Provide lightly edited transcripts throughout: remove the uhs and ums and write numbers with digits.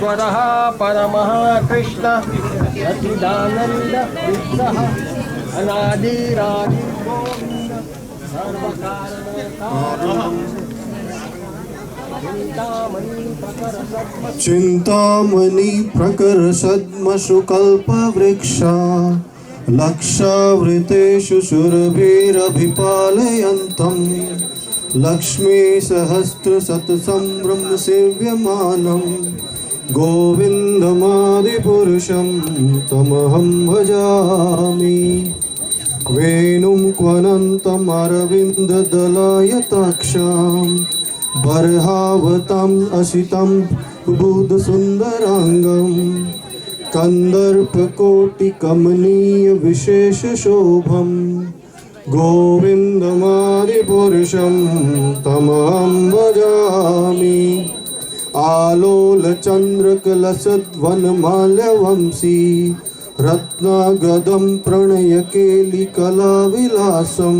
ईश्वरः परमः कृष्ण सच्चिदानन्द विग्रह अनादिरादि गोविन्द सर्वकारणकारः चिंतामणि प्रकर सद्मशुकल्पवृक्षा लक्षावृतेषु सुरभिरभिपालयन्तम् लक्ष्मी सहस्रशतसंभ्रम सेव्यमानम् गोविन्दमादिपुरुषं तमहं भजामि वेणुं क्वनन्तमरविन्ददलायताक्षां बर्हावताम् असितं बुधसुन्दराङ्गं कन्दर्पकोटिकमनीयविशेषशोभं गोविन्दमादिपुरुषं तमहं भजामि आलोलचन्द्रकलशध्वनमाल्यवंशी रत्नागदं प्रणयकेलिकलाविलासं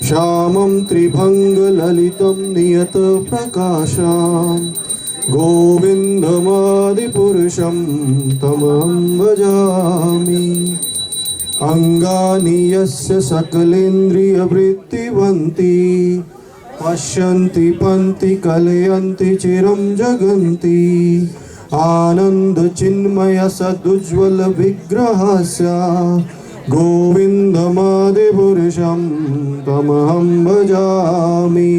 श्यामं त्रिभङ्गललितं नियतप्रकाशां गोविन्दमादिपुरुषं तमहं भजामि अङ्गानि यस्य सकलेन्द्रियवृत्तिवन्ति पश्यन्ति पन्ति कलयन्ति चिरं जगन्ति आनन्दचिन्मय सदुज्ज्वल विग्रहस्य गोविन्दमादिपुरुषं तमहं भजामि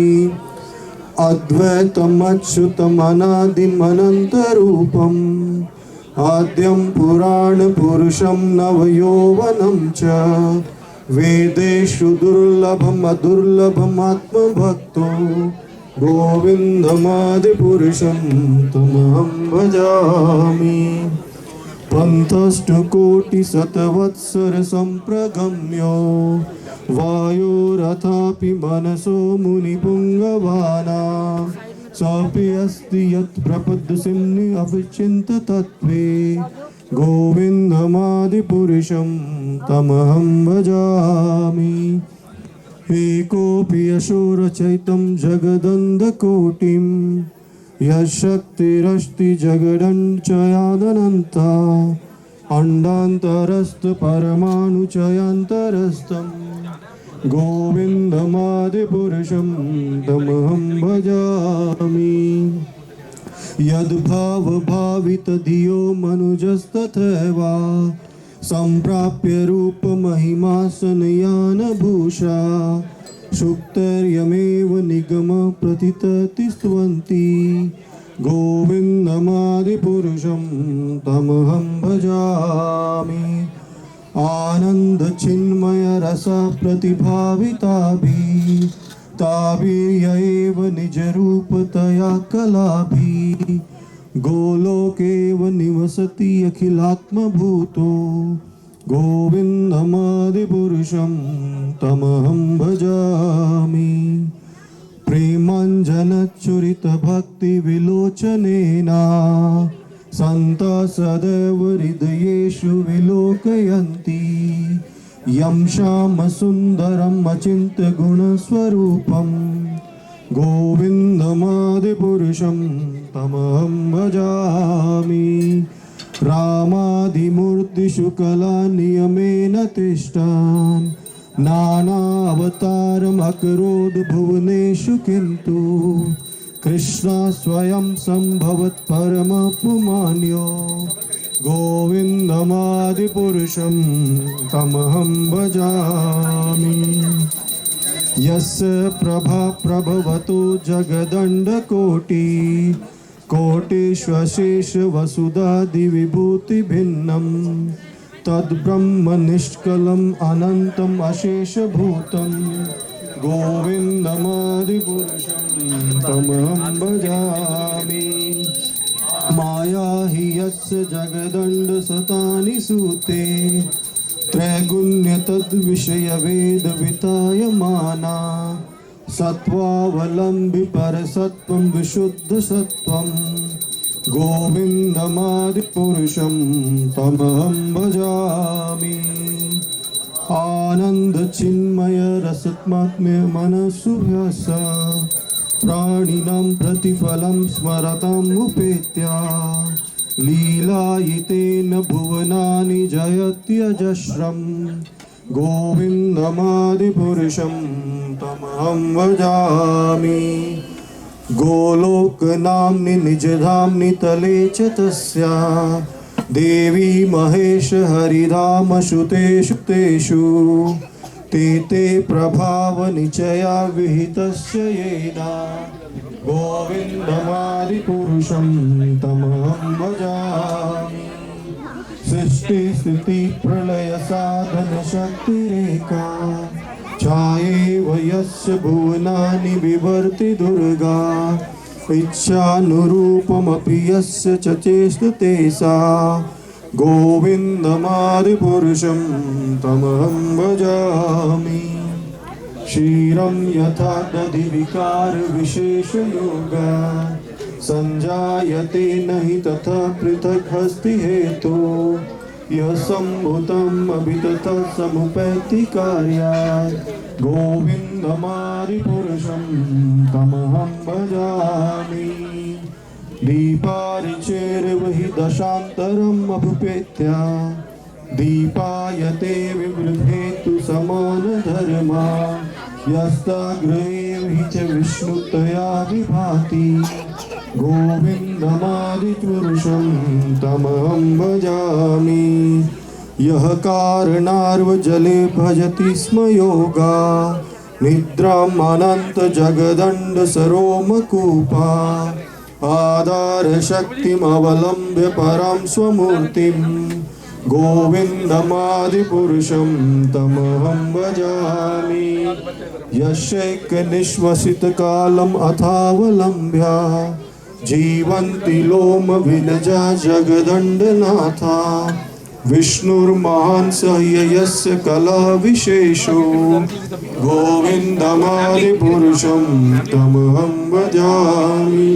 अद्वैतमच्युतमनादिमनन्तरूपम् आद्यं पुराणपुरुषं नवयौवनं च वेदेषु दुर्लभम् अदुर्लभमात्मभक्तो गोविन्दमादिपुरुषं तमहं भजामि पन्थष्टकोटिशतवत्सरसम्प्रगम्यो वायोरथापि मनसो मुनिपुङ्गवानां सोऽपि अस्ति यत् प्रपद्यसिम्नि अविचिन्त्यतत्त्वे गोविन्दमादिपुरुषं तमहं भजामि एकोऽपि यशोरचयितं जगदन्धकोटिं यशक्तिरस्ति जगदञ्चयादनन्ता अण्डान्तरस्थपरमाणुचयान्तरस्थं गोविन्दमादिपुरुषं तमहं भजामि यद्भावभावितधियो मनुजस्तथैव सम्प्राप्य रूपमहिमासनयानभूषा सुक्तर्यमेव निगमप्रतिततिस्त्वन्ति गोविन्दमादिपुरुषं तमहं भजामि आनन्दचिन्मयरसप्रतिभाविताभिः ताभिर्यैव निजरूपतया कलाभिः गोलोकेव निवसति अखिलात्मभूतो गोविन्दमादिपुरुषं तमहं भजामि प्रेमाञ्जनचुरितभक्तिविलोचनेन सन्ता सदैव हृदयेषु विलोकयन्ति यं श्यामसुन्दरम् अचिन्त्यगुणस्वरूपं गोविन्दमादिपुरुषं तमहं भजामि रामादिमूर्तिषु कलानियमेन तिष्ठान् नानावतारमकरोद् भुवनेषु किन्तु कृष्ण स्वयं सम्भवत् परमपुमान्यो गोविन्दमादिपुरुषं तमहं भजामि यस्य प्रभा प्रभवतो जगदण्डकोटि कोटिष्वशेष वसुधादिविभूतिभिन्नं तद्ब्रह्म निष्कलम् अनन्तम् अशेषभूतं गोविन्दमादिपुरुषं तमहं भजामि माया हि यस्य जगदण्डशतानि सूते त्रैगुण्य तद्विषयवेदवितायमाना सत्त्वावलम्बि परसत्त्वं विशुद्धसत्त्वं गोविन्दमादिपुरुषं तमहं भजामि आनन्दचिन्मयरसत्मात्म्य मनसुभ्यस प्राणिनां प्रतिफलं स्मरताम् उपेत्या लीलायितेन भुवनानि जयत्यजस्रम् गोविन्दमादिपुरुषं तमहं भजामि गोलोकनाम्नि निजधाम्नि तले च तस्या देवी महेश हरिधामसुतेषु तेषु ते प्रभावनिचया विहितस्य येना गोविन्दमादिपुरुषं तमहं भजामि सृष्टिस्थितिप्रलयसाधनशक्तिरेका छायेव यस्य भुवनानि बिभर्ति दुर्गा इच्छानुरूपमपि यस्य च चेष्टते सा गोविन्दमादिपुरुषं तमहं भजामि क्षीरं यथा दधिविकारविशेषयोगा सञ्जायते न हि तथा पृथक् हस्ति हेतो यः सम्भूतम् अपि तथा समुपैति कार्यात् गोविन्दमादिपुरुषं तमहं भजामि दीपारिचेर्व हि दशान्तरम् अभुपेत्या दीपायते विवृद्धेतु समानधर्मा यस्ताग्रहे हि च विष्णुतया विभाति गोविन्दमादिपुरुषं तमहं भजामि यः कारणार्वजले भजति स्म योगा निद्राम् अनन्तजगदण्डसरोमकूपा आधारशक्तिमवलम्ब्य परां स्वमूर्तिं गोविन्दमादिपुरुषं तमहं भजामि यशैकनिश्वसितकालम् अथावलम्ब्य जीवन्ति लोमविलजा जगदण्डनाथा विष्णुर्महान् सह्ययस्य कलाविशेषो गोविन्दमादिपुरुषं तमहं भजामि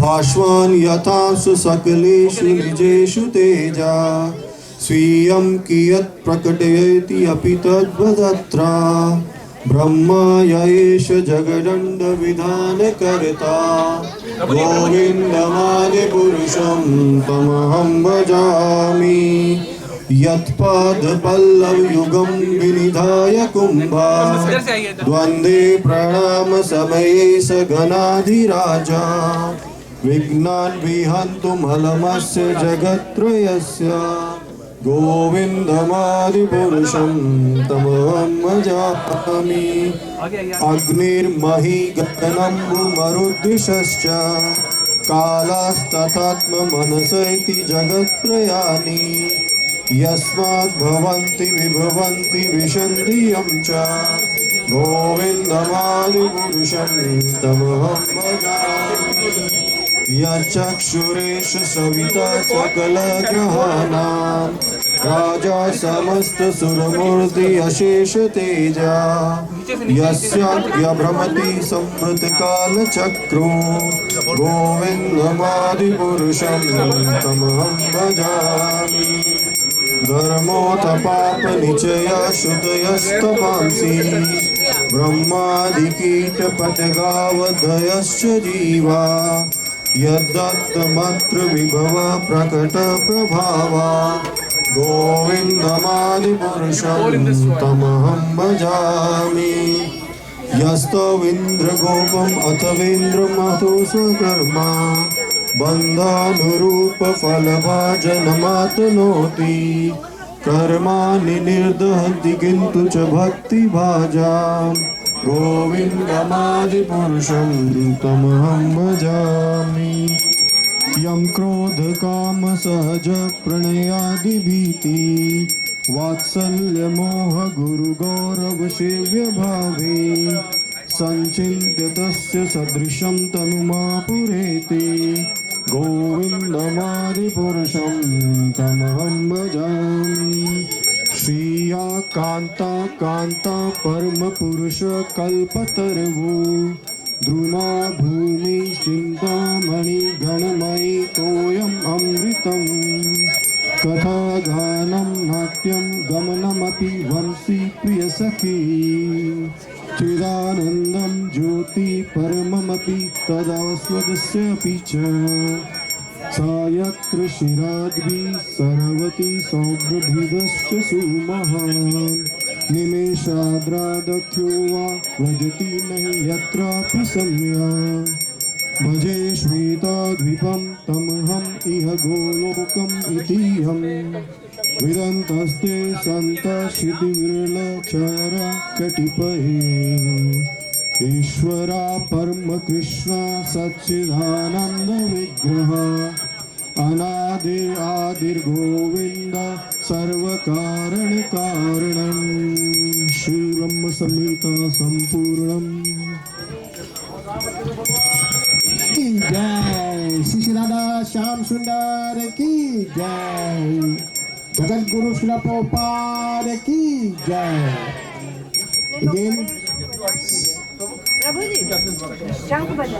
भास्वान् यथासु सकलेषु निजेषु तेजा स्वीयं कियत् प्रकटयति अपि तद्वदत्र ब्रह्मा य एष जगदण्डविधानकर्ता गोविन्दमादिपुरुषं तमहं भजामि यत्पादपल्लवयुगं विनिधाय कुम्भा द्वन्द्वे प्रणामसमये स गणाधिराजा विघ्नान् विहन्तुमलमस्य जगत्त्रयस्य गोविन्दमादिपुरुषं तमहं भजामि अग्निर्मही गगनम्बुमरुद्दिशश्च कालास्तथात्ममनसैति जगत्त्रयानि यस्मात् भवन्ति विभवन्ति विशन्ति यं च गोविन्दमादिपुरुषं तमहं भजामि यचक्षुरेश सविता सकलग्रहाणां राजा समस्तसुरमूर्ति अशेष तेजा यस्याज्ञभ्रमति संवृतकालचक्रो गोविन्दमादिपुरुषं तमहं भजामि धर्मोऽथपापनिचया श्रुतयस्तपांसि ब्रह्मादिकीटपटगावधयश्च जीवा यद्दत्तमत्र विभवा प्रकटप्रभावा गोविन्दमादिपुरुषं तमहं भजामि यस्तविन्द्रगोपम् अथवेन्द्रमतो स्वकर्मा बन्धानुरूपफलभाजनमातनोति कर्माणि निर्दहति किन्तु च भक्तिभाजाम् गोविन्दमादिपुरुषं तमहं भजामि यं क्रोधकामसहज प्रणयादिभीति वात्सल्यमोहगुरुगौरवसेव्यभावे सञ्चिन्त्य तस्य सदृशं तनुमापुरेति गोविन्दमादिपुरुषं तमहं भजामि श्रिया कान्ता कान्ता परमपुरुष कल्पतरुः द्रुमा भूमि चिन्तामणि गणमयि तोयम् अमृतम् कथागानं नाट्यं गमनमपि वंशी प्रियसखी चिदानन्दं ज्योति परममपि तदास्वदस्यापि च सा यत्र शिराद्भिः सरवति सौभ्रभिदश्च सुमहान् निमेषाद्रादख्यो वा व्रजति नहि यत्रापि सम्या भजे श्वेताद्वीपं तमहम् इह गोलोकम् इतीयं विदन्तस्ते सन्तश्रुतिविरलचरा कटिपये ईश्वरा परम कृष्ण सच्चिदानंद विग्रह अनादिर आदिर गोविंद सर्व कारण कारणम श्री ब्रह्म संहिता संपूर्णम। जय श्री श्री राधा श्याम सुंदर की जय। जगत गुरु श्रील प्रभुपाद की जय। Again,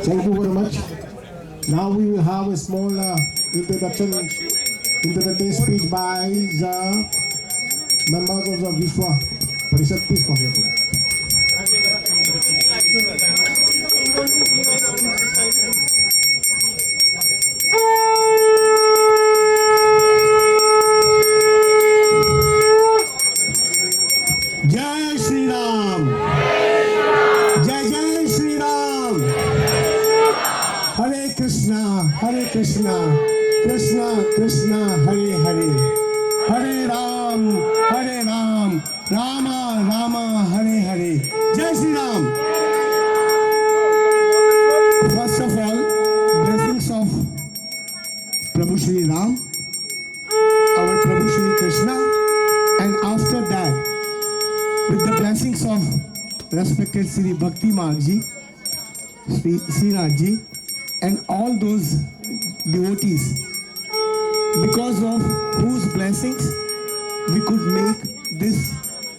thank you very much. Now we will have a small introductory speech by the members of the Vishwa Parishad. Please come here. जय श्री राम। जय जय श्री राम। हरे कृष्णा कृष्णा कृष्णा हरे हरे, हरे राम राम राम हरे हरे। जय Shri Ram. First of all, blessings of Prabhu Shri Ram, our Prabhu Shri Krishna, and after that, with the blessings of respected Sri Bhakti Marg-ji, Sri Srinath-ji, and all those devotees, because of whose blessings we could make this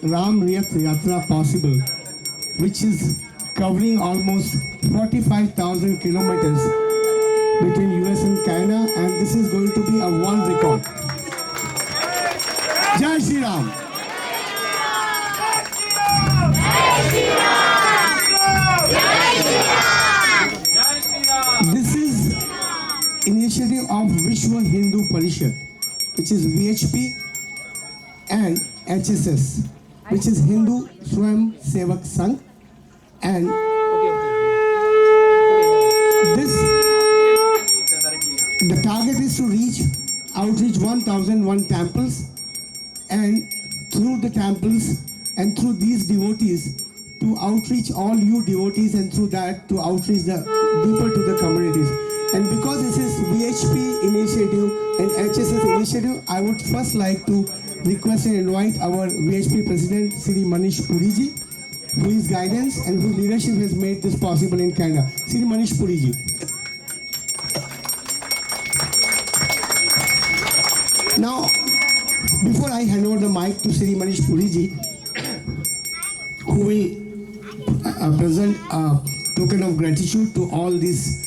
Ram Rath Yatra possible, which is covering almost 45,000 kilometers between US and Canada, and this is going to be a world record. Jai Shri Ram. This is initiative of Vishwa Hindu Parishad, which is VHP, and HSS, which is Hindu Swayam Sevak Sangh, and the target is to outreach 1,001 temples, and through the temples and through these devotees to outreach all you devotees, and through that to outreach the deeper to the communities. And because this is VHP initiative and HSS initiative, I would first like to request and invite our VHP President Sri Manish Puriji, whose guidance and whose leadership has made this possible in Canada. Sri Manish Puriji. Now, before I hand over the mic to Sri Manish Puriji, who will present a token of gratitude to all these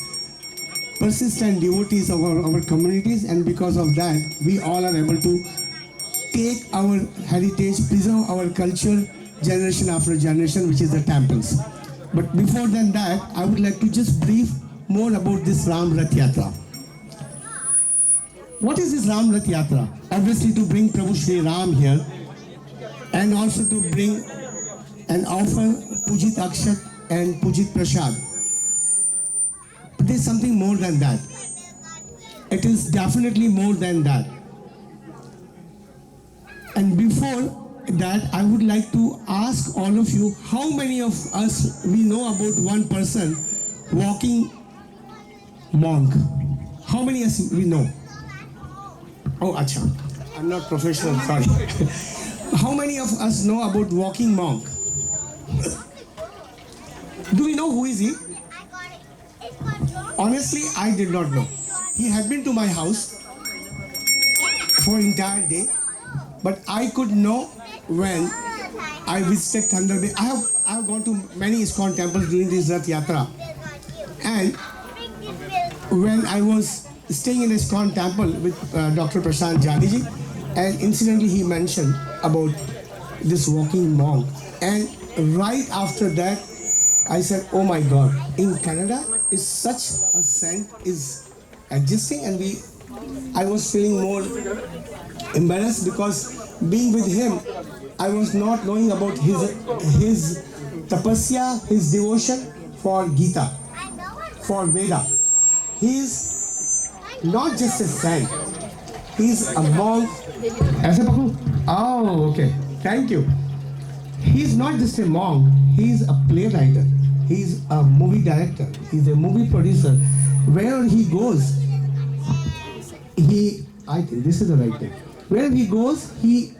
persistent devotees of our communities, and because of that, we all are able to take our heritage, preserve our culture, generation after generation, which is the temples. But before than that, I would like to just brief more about this Ram Rath Yatra. What is this Ram Rath Yatra? Obviously to bring Prabhu Shri Ram here, and also to bring and offer Pujit Akshat and Pujit Prasad. But there's something more than that. It is definitely more than that. And before that, I would like to ask all of you, how many of us we know about one person walking monk? How many of us we know? Oh, acha. I'm not professional, sorry. How many of us know about walking monk? Do we know who is he? Honestly, I did not know. He had been to my house for entire day, but I could know when I visited Thunder Bay. I have gone to many ISKCON temples during this Rath Yatra, and when I was staying in ISKCON temple with Dr. Prashant Jadiji, and incidentally he mentioned about this walking monk, and right after that I said, oh my God, in Canada is such a saint is existing, and we I was feeling more embarrassed because being with him, I was not knowing about his tapasya, his devotion for Gita, for Veda. He is not just a saint, he is a monk. Aisa Papu? Oh, okay. Thank you. He's not just a monk, he's a playwright, he's a movie director, he's a movie producer. Wherever he goes, I think this is the right thing. Wherever he goes, he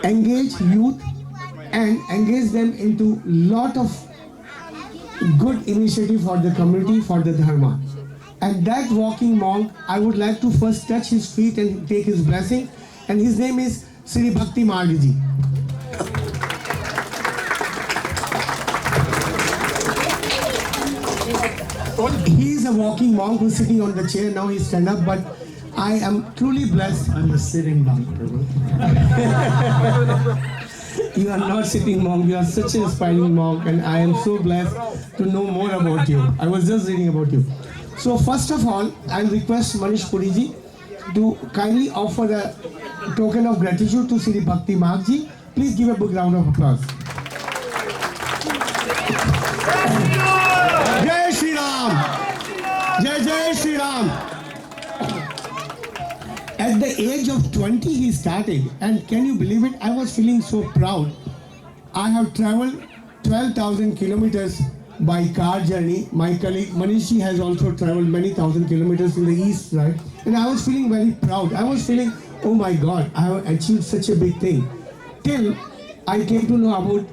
engage youth and engage them into lot of good initiative for the community, for the dharma. And that walking monk, I would like to first touch his feet and take his blessing. And his name is Sri Bhakti Marg ji. He is a walking monk who's sitting on the chair. Now he's stand up, but I am truly blessed. I'm a sitting monk, Prabhu. You are not sitting monk. You are such an inspiring monk, and I am so blessed to know more about you. I was just reading about you. So first of all, I'll request Manish Puri ji to kindly offer a token of gratitude to Sri Bhakti Marg ji. Please give a big round of applause. Jai Shri Ram! Jai Jai Shri Ram! At the age of 20 he started, and can you believe it? I was feeling so proud. I have traveled 12,000 kilometers by car journey. My colleague Manishi has also traveled many thousand kilometers in the east, right? And I was feeling very proud. I was feeling, oh my God, I have achieved such a big thing. Till I came to know about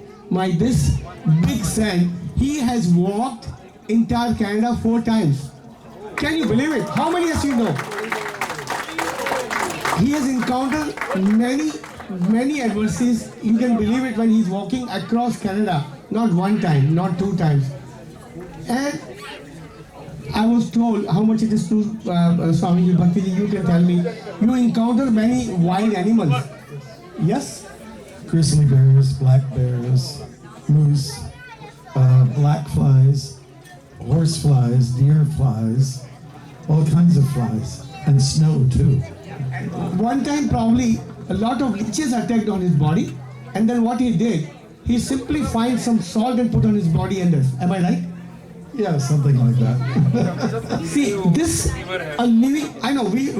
this big saint. He has walked entire Canada 4 times. Can you believe it? How many as you know? He has encountered many adversities. You can believe it when he's walking across Canada. Not 1 time, not 2 times. And I was told how much it is to Swami Bhakti, you can tell me. You encounter many wild animals. Yes? Grizzly bears, black bears, moose, black flies, horse flies, deer flies, all kinds of flies, and snow too. 1 time probably a lot of leeches attacked on his body, and then what he did, he simply find some salt and put on his body and this. Am I right? Yeah, something like that. See, this a living. I know we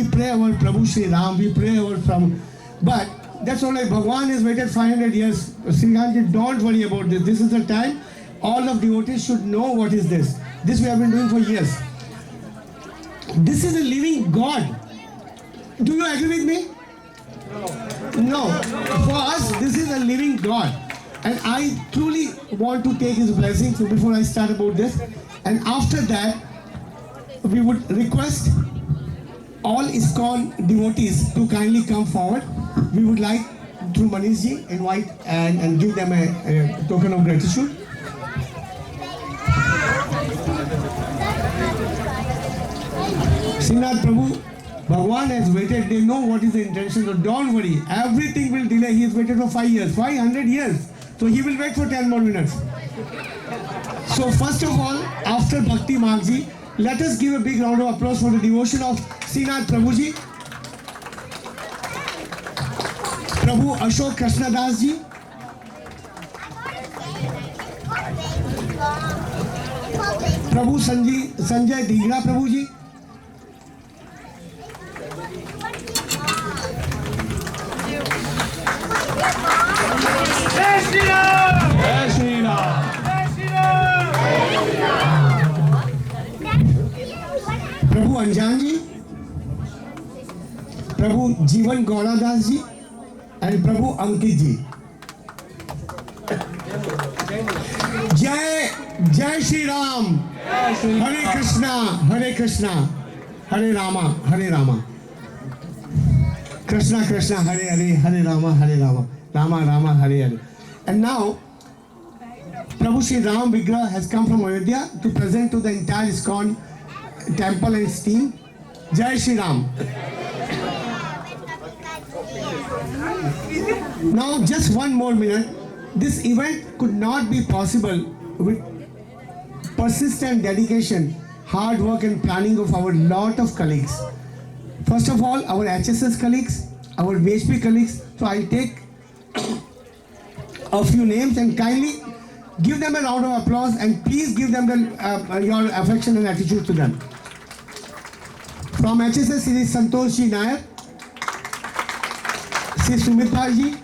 pray our Prabhu Sri Ram, we pray our from, but that's all right. Bhagwan has waited 500 years. Sri Ramji, don't worry about this. This is the time. All of devotees should know what is this. This we have been doing for years. This is a living God. Do you agree with me? No. For us, this is a living God. And I truly want to take his blessing. So before I start about this, and after that, we would request all ISKCON devotees to kindly come forward. We would like, through Manish ji, invite and give them a token of gratitude. Srinath Prabhu, Bhagwan has waited. They know what is the intention. So don't worry. Everything will delay. He has waited for 5 years, 500 years. So he will wait for 10 more minutes. So first of all, after Bhakti Marg ji, let us give a big round of applause for the devotion of Srinath Prabhu ji. Prabhu Ashok Krishnadas ji. Prabhu Sanjay Digra Prabhu ji. Jai Shri Ram! Jai Shri Ram! Jai Shri Ram! Prabhu Anjan ji, Prabhu Jeevan Gauradas ji, and Prabhu Ankit ji. Jai Shri Ram! Hare Krishna, Hare Rama, Hare Rama. Krishna Krishna, Hare Hare, Hare Rama, Rama Rama, Hare Hare. And now, Prabhu Sri Ram Vigraha has come from Ayodhya to present to the entire ISKCON temple and its team. Jai Shri Ram. Now, just 1 more minute. This event could not be possible with persistent dedication, hard work and planning of our lot of colleagues. First of all, our HSS colleagues, our VHP colleagues. So I'll take a few names and kindly give them a round of applause and please give them your affection and attitude to them. From HSS, Sri Santosh Ji Nair, Sri Sumitra Ji,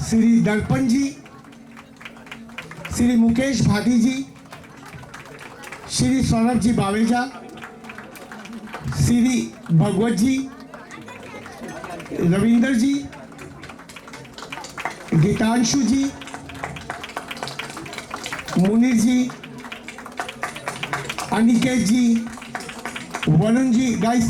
Sri Darpan Ji, Sri Mukesh Bhati Ji, Sri Saurabh Ji Baweja, Sri Bhagwat Ji, Ravinder Ji, Gitanshu Ji, Munir Ji, Aniket ji, Varun ji, guys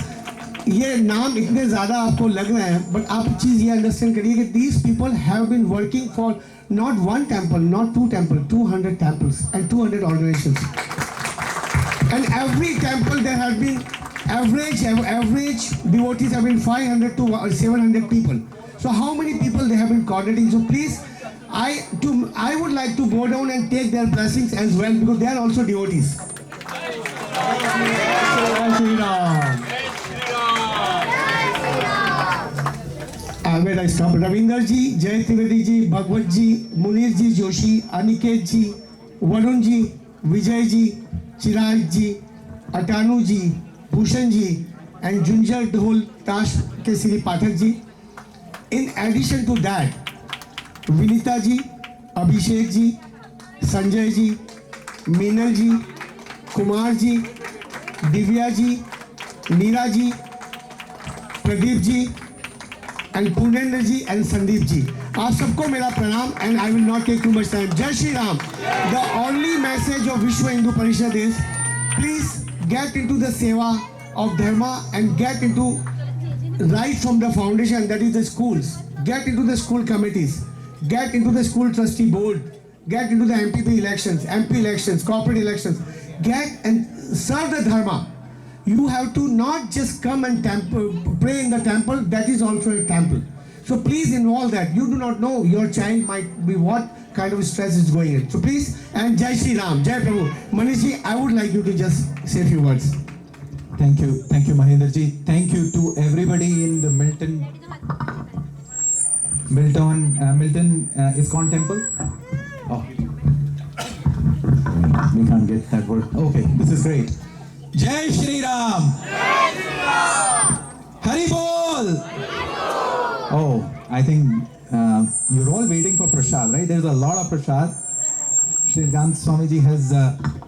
ये नाम इतने ज़्यादा आपको लग रहे हैं, but आप चीज़ ये अंडरस्टैंड करिए कि these people have been working for not one temple, not two temples, 200 temples and 200 organizations. And every temple there have been average devotees have been 500 to 700 people. So how many people they have been coordinating? So please, I would like to go down and take their blessings as well because they are also devotees. Where I stop? Ravinder ji, Jay Trivedi ji, Bhagwat ji, Munir ji Joshi, Aniket ji, Varun ji, Vijay ji, Chirag ji, Atanu ji, Bhushan ji, and Junjar Dhol Tash ke Sri Pathak ji. In addition to that, Vinita ji, Abhishek ji, Sanjay ji, Meenal ji, Kumar ji, Divya ji, Neera ji, Pradeep ji, and Purnendra ji and Sandeep ji. आप सबको मेरा प्रणाम and I will not take too much time. Jai Shri Ram. The only message of Vishwa Hindu Parishad is please get into the seva of dharma and get into right from the foundation, that is the schools. Get into the school committees. Get into the school trustee board. Get into the MPP elections, MP elections, corporate elections. Get and serve the dharma. You have to not just come and pray in the temple, that is also a temple. So please involve that. You do not know your child might be what kind of stress is going in. So please, and Jai Shri Ram, Jai Prabhu. Manish, I would like you to just say a few words. Thank you, Mahendra ji. Thank you to everybody in the Milton ISKCON temple. Oh, we can't get that word. Okay, this is great. Jai Shri Ram. Jai Shri Ram. Hari Bol. Oh, I think you're all waiting for prasad, right? There's a lot of prasad. Shri Gant Swamiji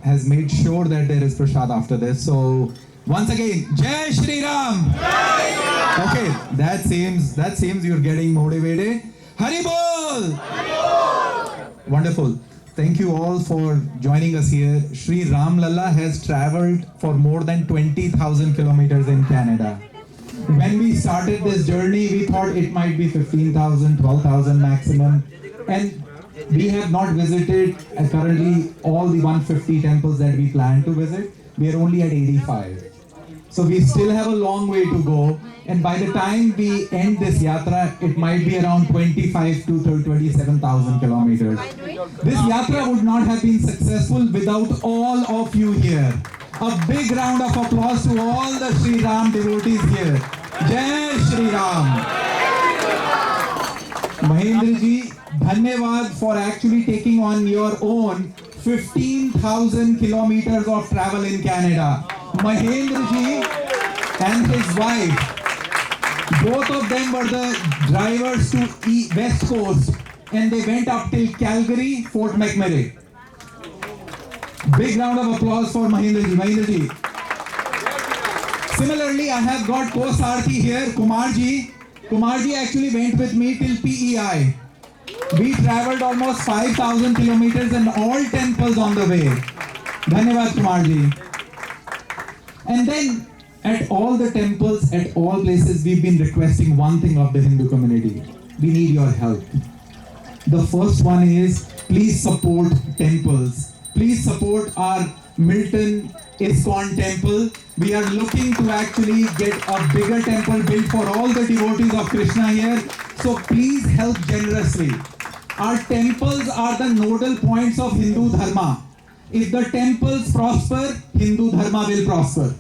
has made sure that there is prasad after this. So once again, Jai Shri Ram. Jai Shri Ram. Okay, that seems you're getting motivated. Hari Bol. Hari Bol. Wonderful. Thank you all for joining us here. Shri Ram Lalla has traveled for more than 20,000 kilometers in Canada. When we started this journey, we thought it might be 15,000, 12,000 maximum. And we have not visited currently all the 150 temples that we plan to visit. We are only at 85. So we still have a long way to go. And by the time we end this yatra, it might be around 25 to 27,000 kilometers. This yatra would not have been successful without all of you here. A big round of applause to all the Shri Ram devotees here. Jai Shri Ram. Mahendra ji, dhanyavad for actually taking on your own 15,000 kilometers of travel in Canada. Mahendra ji and his wife, both of them were the drivers to West Coast and they went up till Calgary, Fort McMurray. Big round of applause for Mahendra ji. Similarly, I have got co-sarthi here, Kumar ji. Kumar ji actually went with me till PEI. We traveled almost 5,000 kilometers and all temples on the way. Dhanyavad Kumar ji. And then at all the temples, at all places, we've been requesting one thing of the Hindu community. We need your help. The first one is, please support temples. Please support our Milton ISKCON temple. We are looking to actually get a bigger temple built for all the devotees of Krishna here. So please help generously. Our temples are the nodal points of Hindu Dharma. if the temples prosper, Hindu Dharma will prosper.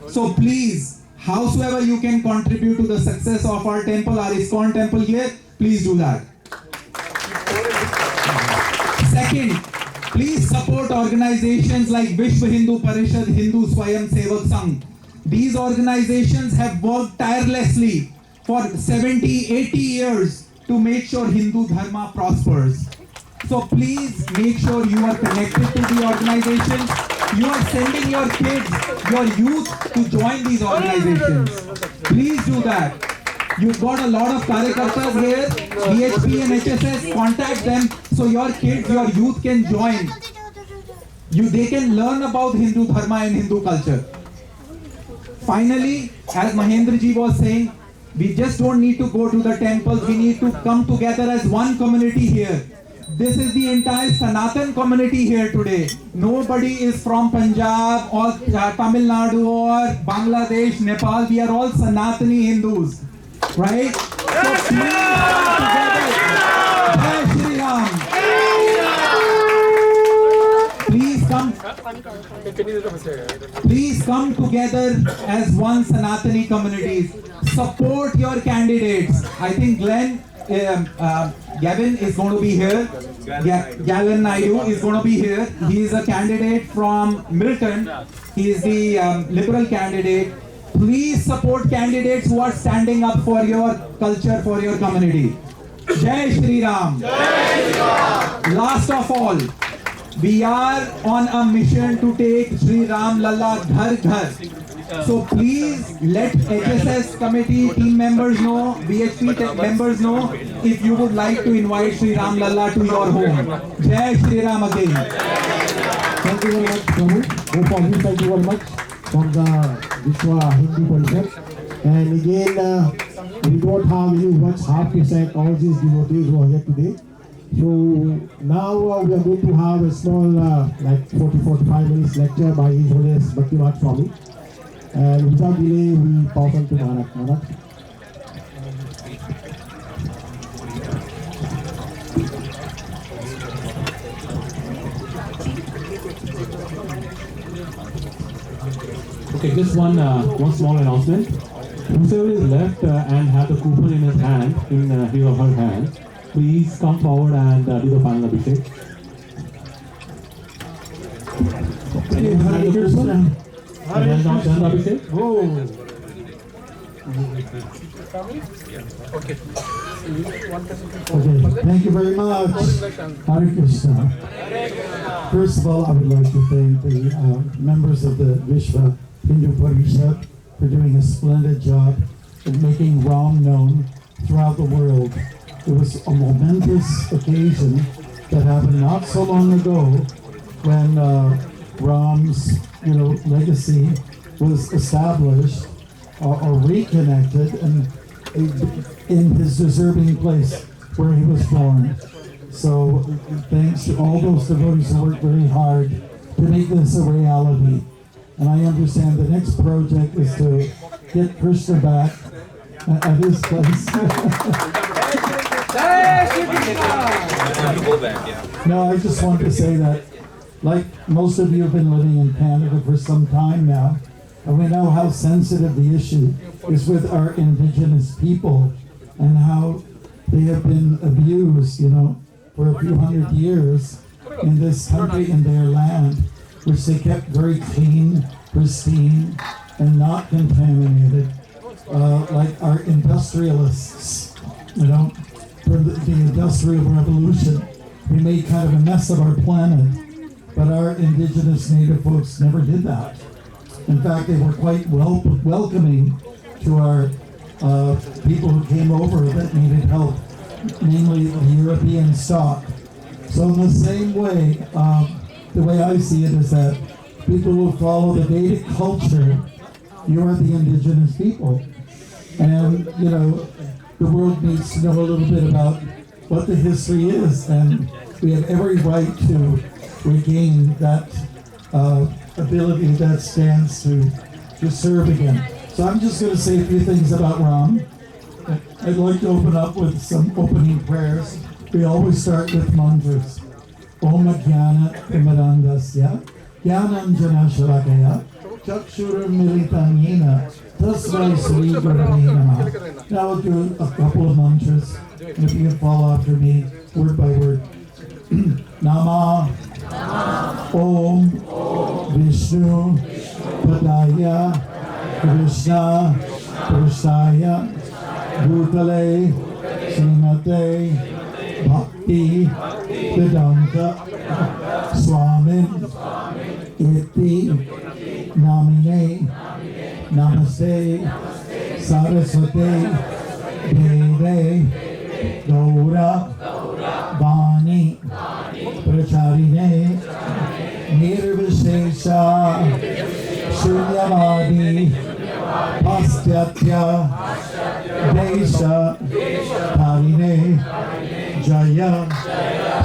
So please, howsoever you can contribute to the success of our temple, our ISKCON temple here, please do that. Second, please support organizations like Vishwa Hindu Parishad, Hindu Swayam Sevak Sangh. These organizations have worked tirelessly for 70, 80 years to make sure Hindu Dharma prospers. So please make sure you are connected to the organizations. You are sending your kids, your youth to join these organizations. Please do that. You've got a lot of Karyakartas here, BHP and HSS, contact them so your kids, your youth can join. They can learn about Hindu Dharma and Hindu culture. Finally, as Mahendra ji was saying, we just don't need to go to the temples, we need to come together as one community here. This is the entire Sanatan community here today. Nobody is from Punjab or Tamil Nadu or Bangladesh, Nepal. We are all Sanatani Hindus. Right? So please come together. Jai Shri Ram. Please come together as one Sanatani community. Support your candidates. I think Gavin is going to be here. Gavin Naidu is going to be here. He is a candidate from Milton. He is the Liberal candidate. Please support candidates who are standing up for your culture, for your community. Jai Shri Ram. Jai Shri Ram. Last of all, we are on a mission to take Shri Ram Lalla Ghar Ghar. So please let HSS committee team members know, BHP members know, if you would like to invite Shri Ram Lalla to your home. Jai Shri Ram again. Thank you very much, Prabhu. Thank you very much from the Vishwa Hindu Parishad. And again, we don't have any much half to thank all these devotees who are here today. So now we are going to have a small, like 40-45 minutes lecture by His Holiness Bhaktivedanta Swami. And without delay, we pass on to Manak. Okay, just one small announcement. Whoever is left and have the coupon in his hand, in his or her hand, please come forward and do the final abhishek. Anyone have the coupon? And has not done the abhishek? Okay, thank you very much. Hare Krishna. First of all, I would like to thank the members of the Vishwa Hindu Parishad for doing a splendid job of making Ram known throughout the world. It was a momentous occasion that happened not so long ago when Ram's legacy was established or reconnected and in his deserving place where he was born. So thanks to all those devotees who worked very hard to make this a reality. And I understand the next project is to get Krishna back at his place. No, I just want to say that, like most of you have been living in Canada for some time now, and we know how sensitive the issue is with our Indigenous people and how they have been abused, for a few hundred years in this country, in their land, which they kept very clean, pristine, and not contaminated, like our industrialists, for the Industrial Revolution. We made kind of a mess of our planet, but our Indigenous Native folks never did that. In fact, they were quite welcoming to our people who came over that needed help, mainly the European stock. So in the same way, the way I see it is that people who follow the Vedic culture, you are the indigenous people. And, the world needs to know a little bit about what the history is, and we have every right to regain that ability that stands to serve again. So I'm just going to say a few things about Ram. I'd like to open up with some opening prayers. We always start with mantras. Om Jnana Timirandasya Jnananjana Shalakaya Chakshurmilitam Yena Tasmai Sri Gurave Namaha. Now we'll do a couple of mantras, and if you can follow after me, word by word. Nama Om Vishnu Padaya Krishna Prasaya Bhutale Srimate Bhakti Vedanta Swamin Iti Namine Namaste Saraswate Deve Gaura Vani Pracharine Nirvishesha Shunyavadi Pastyatya Desha Tarine Jaya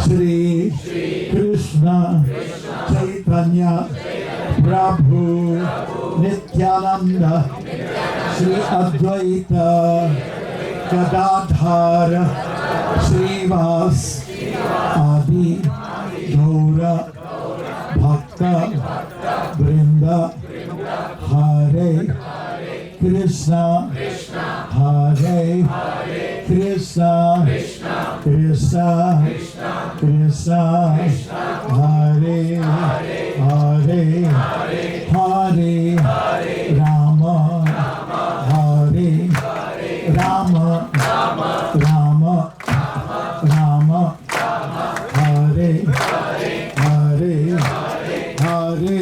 Shri Krishna Chaitanya Prabhu Nityananda Shri Advaita Gadadhar Srivas Adi Gaura Bhakta Vrinda Hare Krishna Hare Krishna Krishna Krishna Hare Hare Hare Rama Hare Rama Rama Rama Hare Hare Hare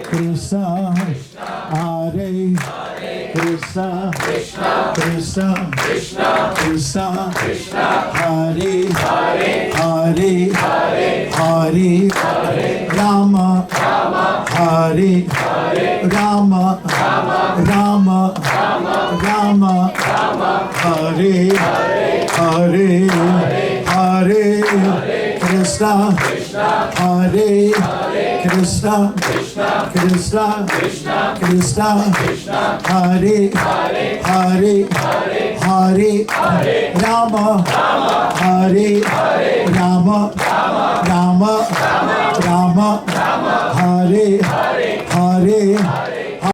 Krishna Hare Krishna Krishna Krishna Hare Hare Hare Rama Hare Rama Rama Rama Hare Hare Hare Krishna Hare Krishna Krishna Krishna Hare Hare Hare Rama Hare Rama